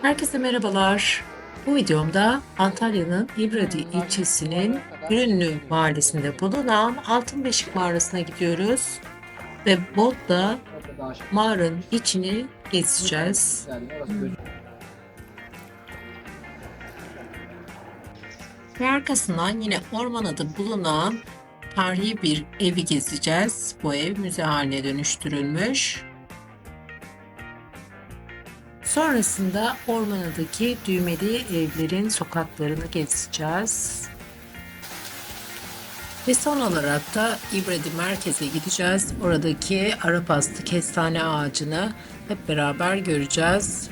Herkese merhabalar. Bu videomda Antalya'nın İbradi ilçesinin Ürünlü mahallesinde bulunan Altınbeşik mağarasına gidiyoruz ve botla mağaranın içini gezeceğiz. Ve arkasından yine orman adı bulunan tarihi bir evi gezeceğiz. Bu ev müze haline dönüştürülmüş. Sonrasında ormanadaki düğmeli evlerin sokaklarını gezeceğiz. Ve son olarak da İbradi merkeze gideceğiz. Oradaki Arapaslı kestane ağacını hep beraber göreceğiz.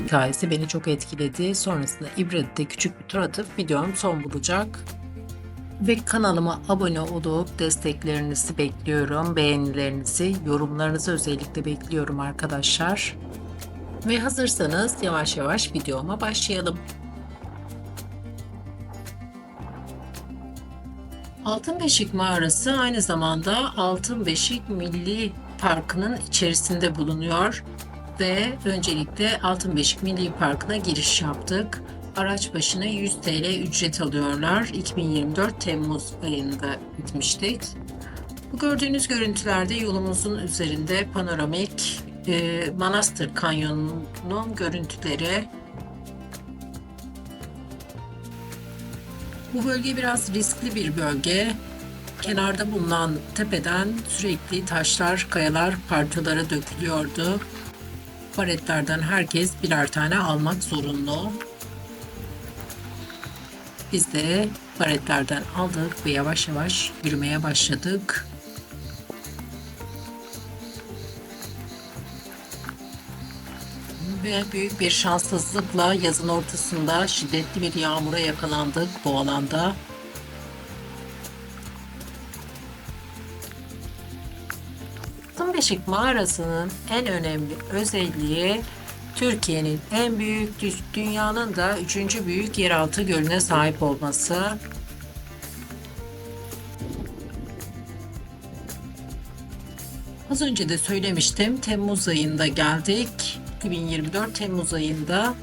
Hikayesi beni çok etkiledi. Sonrasında İbradi'de küçük bir tur atıp videom son bulacak. Ve kanalıma abone olup desteklerinizi bekliyorum. Beğenilerinizi, yorumlarınızı özellikle bekliyorum arkadaşlar. Ve hazırsanız yavaş yavaş videoma başlayalım. Altınbeşik Mağarası aynı zamanda Altınbeşik Milli Parkı'nın içerisinde bulunuyor ve öncelikle Altınbeşik Milli Parkı'na giriş yaptık. Araç başına 100 TL ücret alıyorlar. 2024 Temmuz ayında gitmiştik. Bu gördüğünüz görüntülerde yolumuzun üzerinde panoramik Manastır Kanyonu'nun görüntüleri. Bu bölge biraz riskli bir bölge. Kenarda bulunan tepeden sürekli taşlar, kayalar parçalara dökülüyordu. Paletlerden herkes birer tane almak zorunlu. Biz de paletlerden aldık ve yavaş yavaş yürümeye başladık. Ve büyük bir şanssızlıkla yazın ortasında şiddetli bir yağmura yakalandık bu alanda. Altınbeşik Mağarası'nın en önemli özelliği Türkiye'nin en büyük, dünyanın da 3. büyük yeraltı gölüne sahip olması. Az önce de söylemiştim, Temmuz ayında geldik. 2024 Temmuz ayında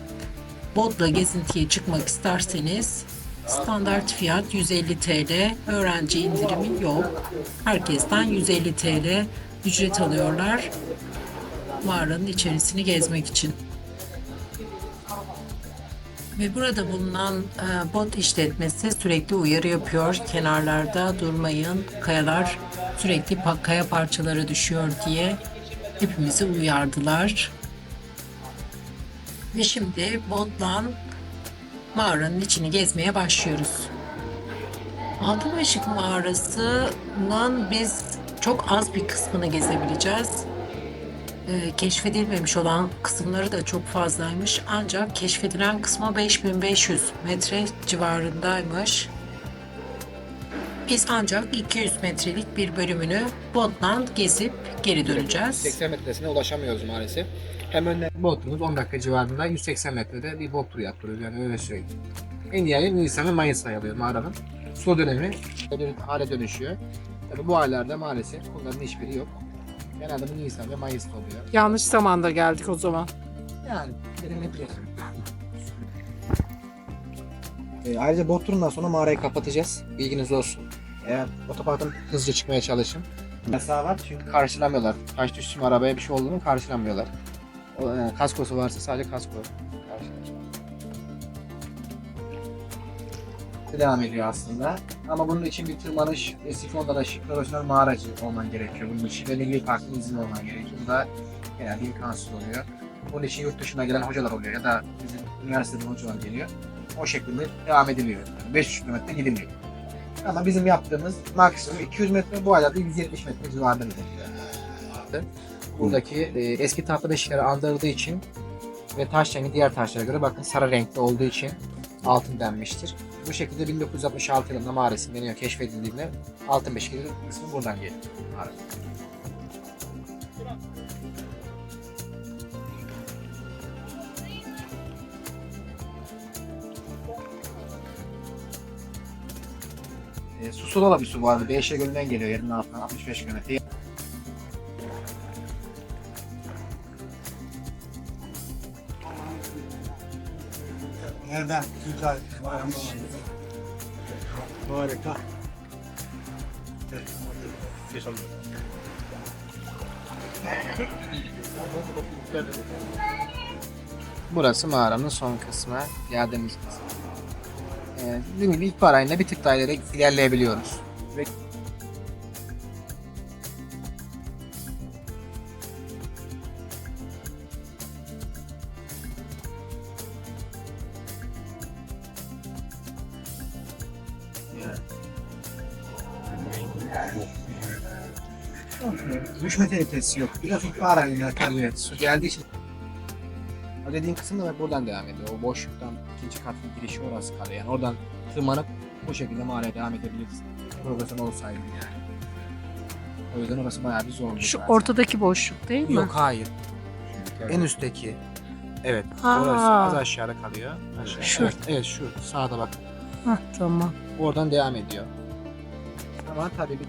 botla gezintiye çıkmak isterseniz standart fiyat 150 TL, öğrenci indirimi yok. Herkesten 150 TL ücret alıyorlar mağaranın içerisini gezmek için. Ve burada bulunan bot işletmesi sürekli uyarı yapıyor. Kenarlarda durmayın, kayalar sürekli kaya parçaları düşüyor diye hepimizi uyardılar. Ve şimdi botla mağaranın içini gezmeye başlıyoruz. Altınbeşik Mağarası'nın biz çok az bir kısmını gezebileceğiz. Keşfedilmemiş olan kısımları da çok fazlaymış. Ancak keşfedilen kısmı 5500 metre civarındaymış. Biz ancak 200 metrelik bir bölümünü botla gezip geri döneceğiz. 80 metresine ulaşamıyoruz maalesef. Hem önden botumuz 10 dakika civarında 180 metrede bir bot turu yaptırıyoruz, yani öyle söyleyeyim. En iyi ayı Nisan ve Mayıs sayılıyor mağaranın. Su dönemi böyle hale dönüşüyor. Tabi bu aylarda maalesef bunların hiçbiri yok. Genelde bu Nisan ve Mayıs'ta oluyor. Yanlış zamanda geldik o zaman. Yani denenebilir. Ayrıca bot turundan sonra mağarayı kapatacağız. Bilginiz olsun. Eğer otoparktan hızlıca çıkmaya çalışın. Mesela var çünkü karşılamıyorlar. Taş düştü mü arabaya bir şey olduğunu karşılamıyorlar. Kaskosu varsa sadece kasko karşılar. Devam ediyor aslında. Ama bunun için bir tırmanış ve sifonda da profesyonel mağaracı olman gerekiyor. Bunun için ve Milli Park'ın izni olman gerekiyor. Bu da genelde imkansız oluyor. Bunun için yurt dışına gelen hocalar oluyor ya da bizim üniversiteden hocalar geliyor. O şekilde devam ediliyor. 500 kilometre gidiliyor. Ama bizim yaptığımız maksimum 200 metre, bu aylarda 170 metre civarında gidiyor. Buradaki eski tahta beşikleri andırdığı için ve taş rengi diğer taşlara göre bakın sarı renkli olduğu için altın denmiştir. Bu şekilde 1966 yılında mağara isimleniyor, keşfedildiğinde Altınbeşik ismi buradan geliyor. Mağara. Susula bir su bu arada. Beyşe Gölü'nden geliyor, yerin altından 65 kilometre. Nereden? Güzel. Harika. Burası mağaranın son kısmı. Geldiğimiz kısmı. Dediğim gibi ilkbahar ayında bir tık daha ilerleyebiliyoruz. Ve düşme tehlikesi yok. Biraz ilkbahar ayında tabii. Su geldiği için. O dediğin kısım da buradan devam ediyor. O boşluktan ikinci katın girişi orası kalıyor. Yani oradan tırmanıp bu şekilde mağaraya devam edebiliriz. Profesyonel olsaydın yani. O yüzden orası bayağı bir zorlu. Şu zaten. ortadaki boşluk değil mi? Yok hayır. En üstteki. Evet. Aa. Orası az aşağıda kalıyor. Aşağı. Şu. Evet, evet şu sağda bak. Hah, tamam. Oradan devam ediyor. Ama tabii bir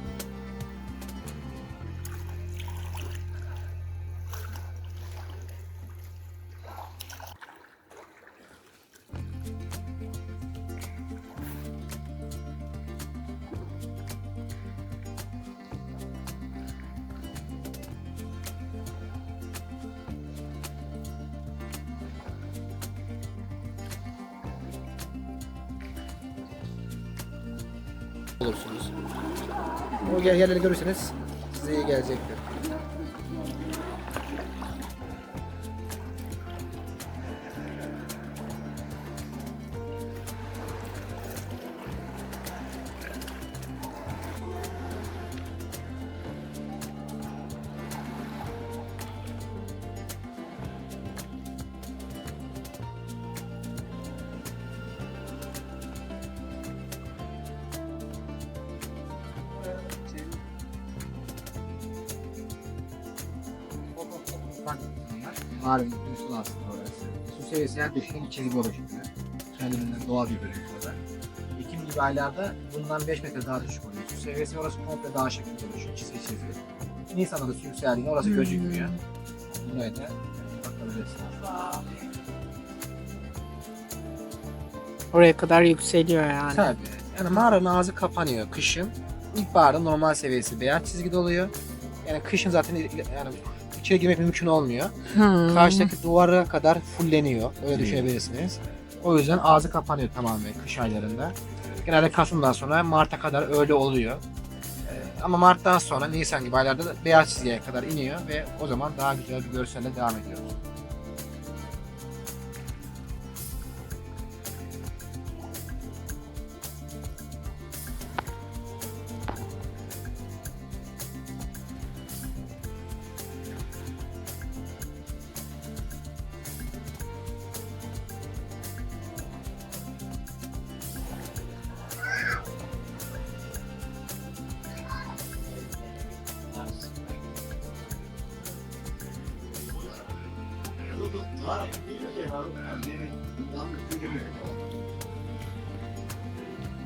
olursunuz. O yerleri görürseniz size iyi gelecektir. Mağaranın üstü aslında orası. Su seviyesi her düşen bir çizgi oluşuyor. Kendiliğinden doğal bir bölüm burada. Ekim gibi aylarda bundan 5 metre daha düşük oluyor. Su seviyesi orası komple dağ şeklinde oluşuyor. Çizgi çizgi. Nisan'da da su yükseldiğinde orası gözükmüyor. Buraya da bakabilirsiniz. Oraya kadar yükseliyor yani. Tabii. Yani mağaranın ağzı kapanıyor kışın. İlkbaharda normal seviyesi beyaz çizgide oluyor. Yani kışın zaten yani içeri girmek mümkün olmuyor. Karşıdaki duvara kadar fulleniyor. Öyle düşünebilirsiniz. O yüzden ağzı kapanıyor tamamen kış aylarında. Genelde Kasım'dan sonra Mart'a kadar öyle oluyor. Ama Mart'tan sonra Nisan gibi aylarda da beyaz çizgiye kadar iniyor ve o zaman daha güzel bir görselle devam ediyoruz.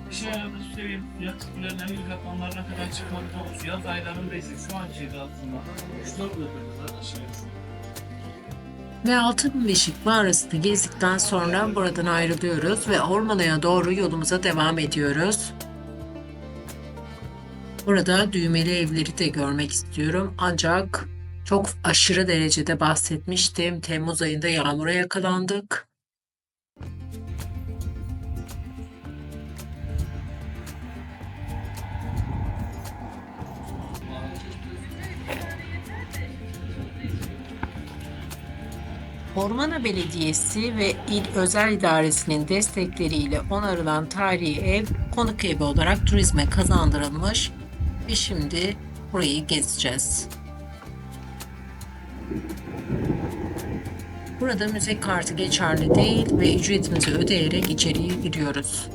Dışarıda söyleyeyim, yakıtlarının en yüksek katmanlarına kadar çıkmak olmuş. Yaz aylarındaysa şu an şeyde altında 3-4 metre aşağıya düşüyor. Ve Altın Beşik mağarasını gezdikten sonra buradan ayrılıyoruz ve Ormalı'ya doğru yolumuza devam ediyoruz. Burada düğmeli evleri de görmek istiyorum. Ancak çok aşırı derecede bahsetmiştim. Temmuz ayında yağmura yakalandık. Ormana Belediyesi ve İl Özel İdaresi'nin destekleriyle onarılan tarihi ev konuk evi olarak turizme kazandırılmış ve şimdi burayı gezeceğiz. Burada müze kartı geçerli değil ve ücretimizi ödeyerek içeriye giriyoruz.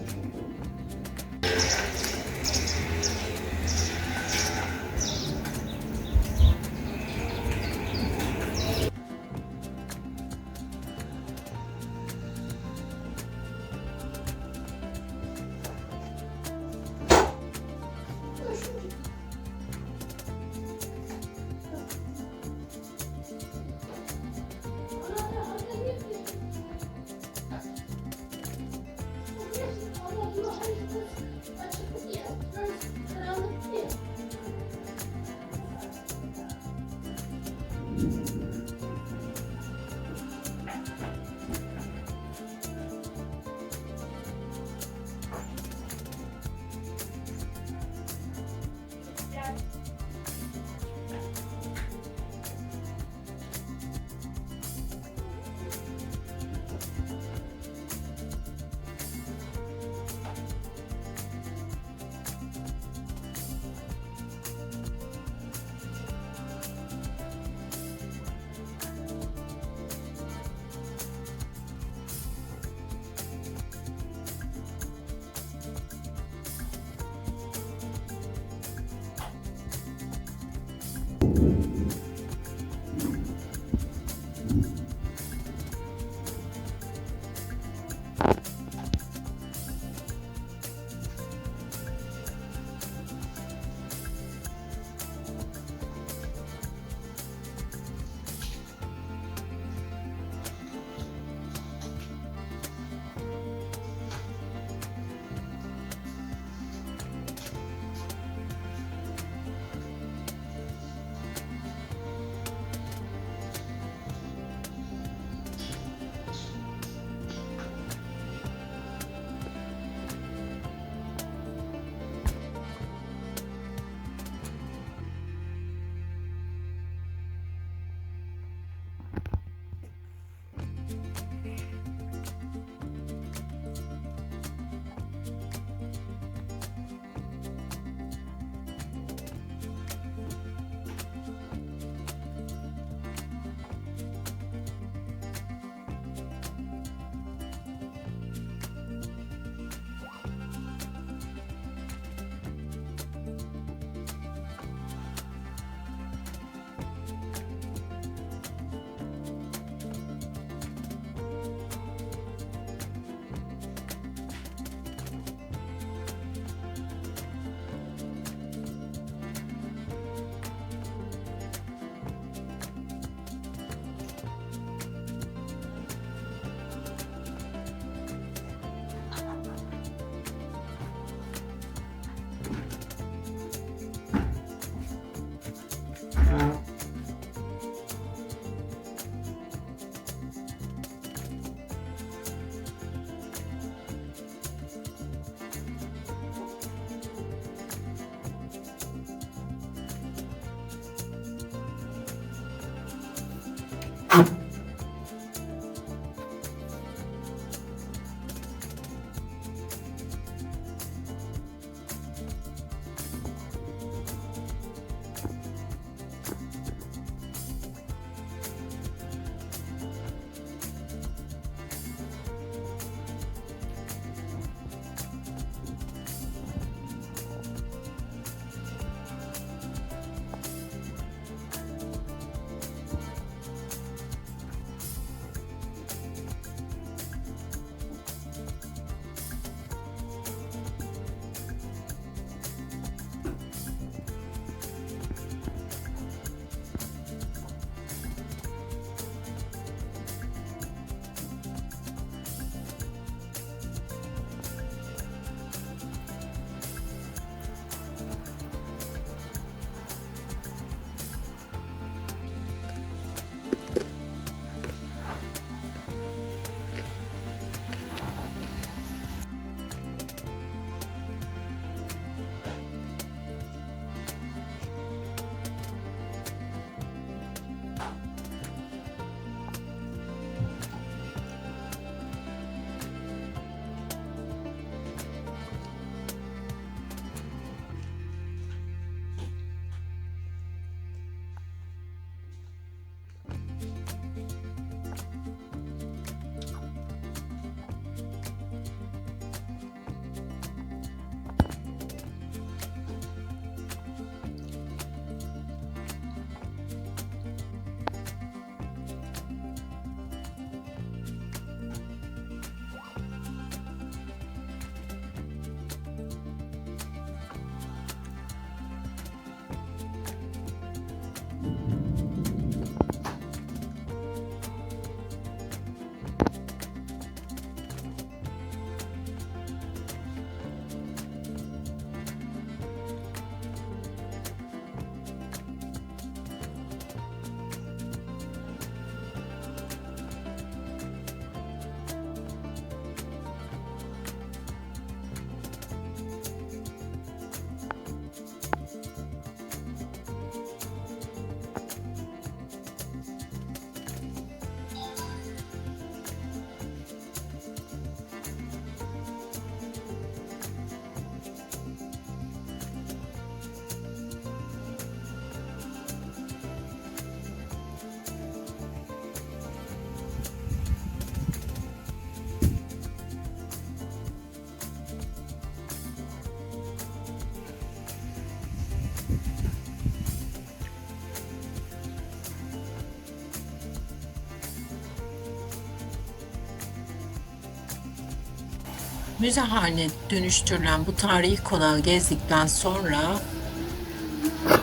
Müze haline dönüştürülen bu tarihi konağı gezdikten sonra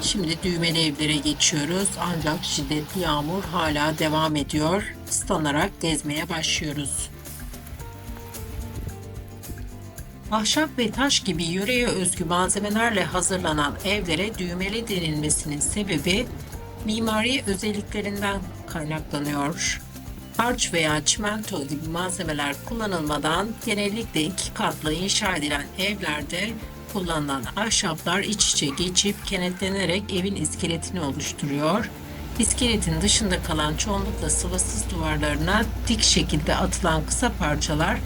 şimdi düğmeli evlere geçiyoruz. Ancak şiddetli yağmur hala devam ediyor. Islanarak gezmeye başlıyoruz. Ahşap ve taş gibi yöreye özgü malzemelerle hazırlanan evlere düğmeli denilmesinin sebebi mimari özelliklerinden kaynaklanıyor. Harç veya çimento gibi malzemeler kullanılmadan genellikle 2 katlı inşa edilen evlerde kullanılan ahşaplar iç içe geçip kenetlenerek evin iskeletini oluşturuyor. İskeletin dışında kalan çoğunlukla sıvasız duvarlarına dik şekilde atılan kısa parçalar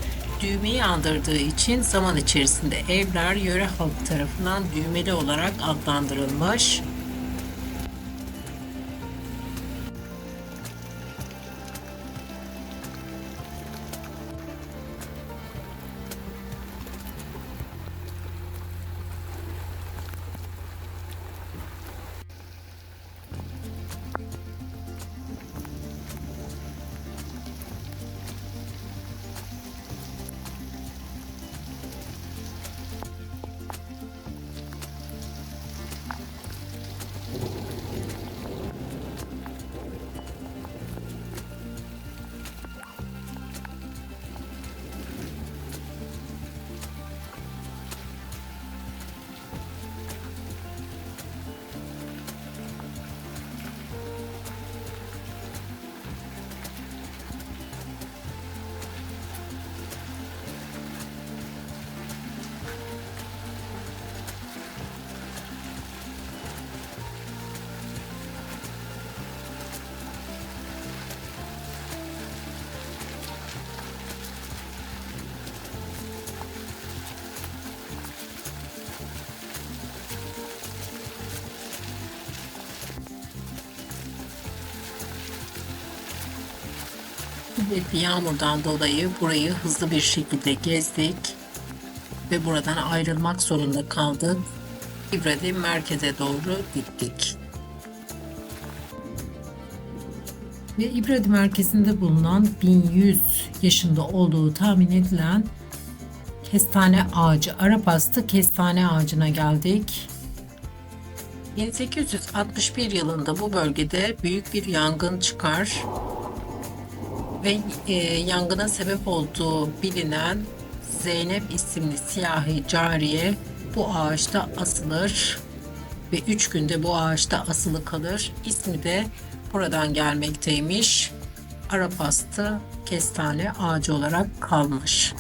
düğmeyi andırdığı için zaman içerisinde evler yöre halkı tarafından düğmeli olarak adlandırılmış. Şiddetli yağmurdan dolayı burayı hızlı bir şekilde gezdik ve buradan ayrılmak zorunda kaldık. İbradi merkeze doğru gittik. Ve İbradi merkezinde bulunan 1100 yaşında olduğu tahmin edilen kestane ağacı, Arapastı kestane ağacına geldik. 1861 yılında bu bölgede büyük bir yangın çıkar ve yangına sebep olduğu bilinen Zeynep isimli siyahi cariye bu ağaçta asılır ve 3 günde bu ağaçta asılı kalır. İsmi de buradan gelmekteymiş. Arapastı kestane ağacı olarak kalmış.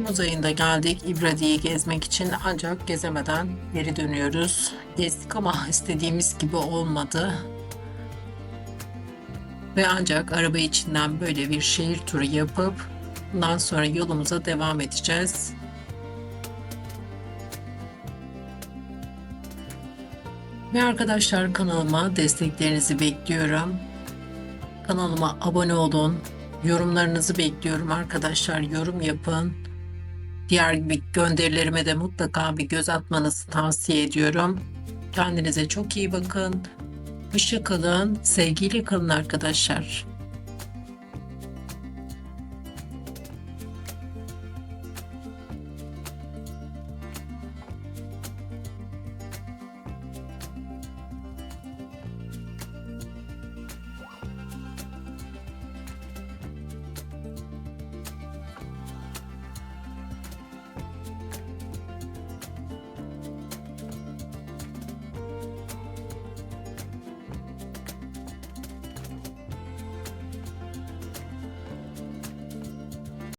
Temmuz ayında geldik İbradi'yi gezmek için ancak gezemeden geri dönüyoruz. Gezdik ama istediğimiz gibi olmadı. Ve ancak araba içinden böyle bir şehir turu yapıp bundan sonra yolumuza devam edeceğiz. Ve arkadaşlar kanalıma desteklerinizi bekliyorum. Kanalıma abone olun. Yorumlarınızı bekliyorum arkadaşlar. Yorum yapın. Diğer gönderilerime de mutlaka bir göz atmanızı tavsiye ediyorum. Kendinize çok iyi bakın. Hoşça kalın. Sevgiyle kalın arkadaşlar.